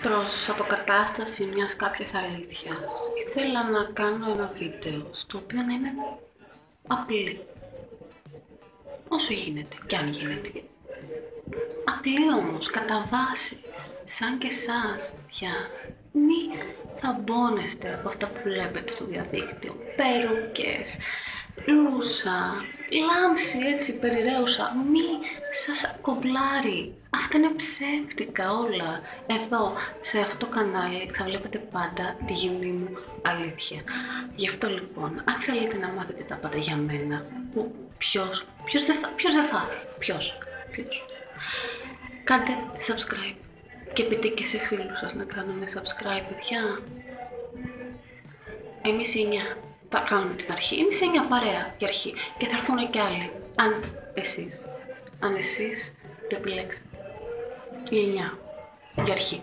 Προς αποκατάσταση μιας κάποιας αλήθειας, ήθελα να κάνω ένα βίντεο στο οποίο να είμαι απλή. Όσο γίνεται, κι αν γίνεται. Απλή όμως, κατά βάση, σαν και εσάς, πια. Μη θαμπώνεστε από αυτά που βλέπετε στο διαδίκτυο. Περούκες, λούσα, λάμψη έτσι περιραίουσα. Μη σας κομπλάρει. Αυτά είναι ψεύτικα όλα. Εδώ, σε αυτό το κανάλι, θα βλέπετε πάντα τη γυμνή μου αλήθεια. Γι' αυτό λοιπόν, αν θέλετε να μάθετε τα πάντα για μένα, που ποιος δεν θα, ποιος. Κάντε subscribe και πείτε και σε φίλους σας να κάνουν subscribe, παιδιά. Εμείς οι 9 θα κάνουμε την αρχή, εμείς οι 9 παρέα για αρχή και θα έρθουν και άλλοι, αν εσείς το επιλέξετε. Οι 9 για αρχή.